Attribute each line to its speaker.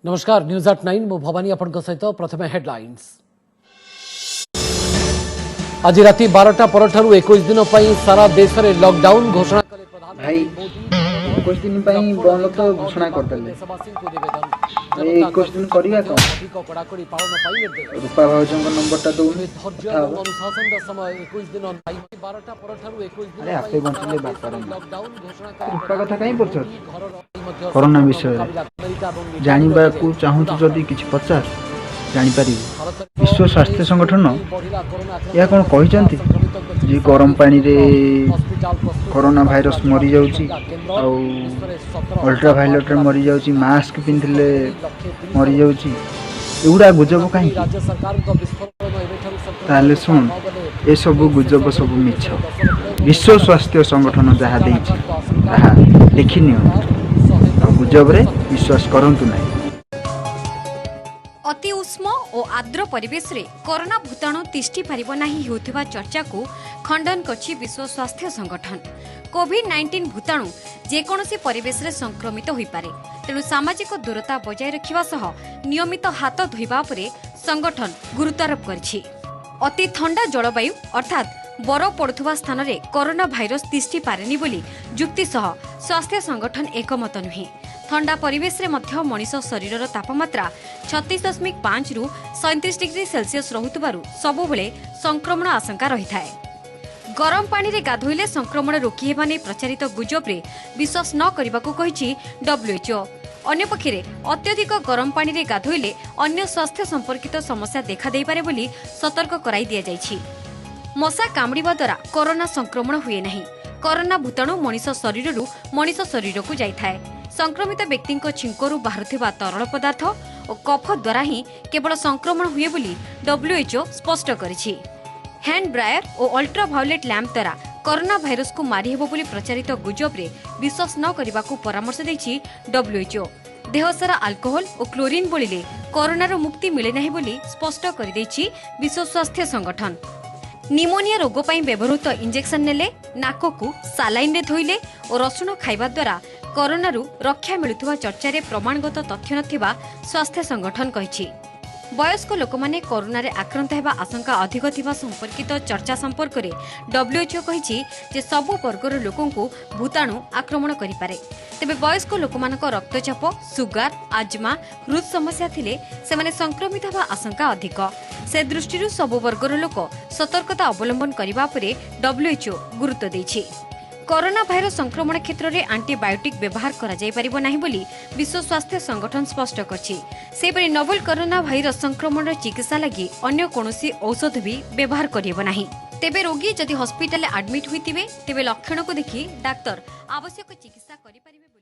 Speaker 1: नमस्कार news at 9 मु भवानी आपण सहित प्रथम हेडलाइंस। आज राति 12टा परठारु 21 दिन पई सारा देश में लॉकडाउन घोषणा कले
Speaker 2: भाई 21 दिन पई बंद तो घोषणा कर देले। 21 दिन करिया को
Speaker 1: कड़ाकड़ी पालन पाई निर्देश।
Speaker 2: रूपा भाउजन को नंबरटा दउनी
Speaker 1: धैर्य और अनुशासन दा समय 21 दिन 12टा परठारु 21 दिन
Speaker 2: अरे आपे बंचले बात करें
Speaker 1: लॉकडाउन घोषणा कले
Speaker 2: रूपा कथा कहीं पछर कोरोना विषय जानिबा को चाहू जदि किछि पचार जानि पारि विश्व स्वास्थ्य संगठन या कोन कहि चंती जे गरम पानी रे कोरोना भाइरस मरी जाउची आ अल्ट्रा वायलेट रे मरी जाउची मास्क पिंधले मरी जाउची एउडा गुजब काहे ताले सुन ए सब गुजब सब मिछ विश्व स्वास्थ्य संगठन जहा देछि ताहा देखिनियो गुजब रे विश्वास करंतु नाही।
Speaker 3: अति उष्म और आर्द्र परिवेश रे कोरोना भूताणु तिष्ठि पारिब नाही हेउथिबा चर्चा को खंडन करछि विश्व स्वास्थ्य संगठन। कोविड-19 भूताणु जेकोसी परिवेश रे संक्रमित होई पारे, तेणु सामाजिक दूरता बजाय रखिबा सह नियमित हाथ धोइबा उपरे संगठन गुरुत्वारोप करछि। अति ठंडा जलवायु अर्थात बरफ पड़ुवा स्थान रे कोरोना भाइरस तिष्ठि पारेनी बोली जुक्ति सह स्वास्थ्य संगठन एकमत नुहे। ठंडा परिवेश रे मध्य मनीष शरीर तापमात्रा 36.5 रु 37 डिग्री सेल्सियस रहुतबारु सबुबले संक्रमण आशंका रही थाए। गरम पानी रे गाधोइले संक्रमण रोकी हेबा नै प्रचारित गुजब रे विश्वास न करबाकू कहिछि WHO। अन्य पक्षरे अत्यधिक गरम पानी रे गाधोइले अन्य स्वास्थ्य संपर्कित समस्या देखा देई पारे बोली सतर्क कराई दिया जायछि। मशा कामड़िबा द्वारा कोरोना संक्रमण हुए नहीं। कोरोना भूताणु मनीष शरीररू मनीष शरीर को जाइथाए। संक्रमित व्यक्ति छिंकरू बाहरुथिबा तरल पदार्थ और कफ द्वारा ही केवल संक्रमण हुए बोली WHO स्पष्ट करिछि। हैंड ब्रायर और अल्ट्रा वायलेट लैंप द्वारा कोरोना भाइरस को मारी हेबो बोली प्रचारित गुजब रे विश्वास न करबाकू परामर्श दैछि WHO। देहसारा अल्कोहल और क्लोरीन बोलिले कोरोना मुक्ति मिले नहीं बोली स्पष्ट कर दैछि विश्व स्वास्थ्य संगठन। निमोनिया रोग पर व्यवहृत इंजेक्शन नेले, नाककू सालाइन रे धोइले और रसुण खाइबा द्वारा कोरोना रक्षा मिलुवा चर्चा रे प्रमाणगत तथ्य नथिबा स्वास्थ्य संगठन कहिछि। वयस्क लोक माने कोरोना रे आक्रांत हेबा आशंका अधिक थिबा संपर्कित चर्चा संपर्क रे WHO कहिछि जे सबु वर्गर लोकंकु भूताणु आक्रमण करि पारे। तेबे वयस्क लोकमानक रक्तचाप, सुगार, आजमा, हृद समस्या थिले सेमाने संक्रमित हेबा आशंका अधिक। से दृष्टिरु सबु वर्गर लोक सतर्कता अवलंबन करिबा परे WHO गुरुत्व दैछि। कोरोना भाइरस संक्रमण क्षेत्र में एंटीबायोटिक व्यवहार करा जाय परिबो नाही बोली विश्व स्वास्थ्य संगठन स्पष्ट करछि। सेपरि नोवेल कोरोना भाइरस संक्रमण चिकित्सा लगी अन्य कोनोसी औषध भी व्यवहार करिबो नाही। तेबे रोगी जदि हॉस्पिटल एडमिट होइतिबे तेबे लक्षण को देखि डाक्टर आवश्यक चिकित्सा करि परिबे।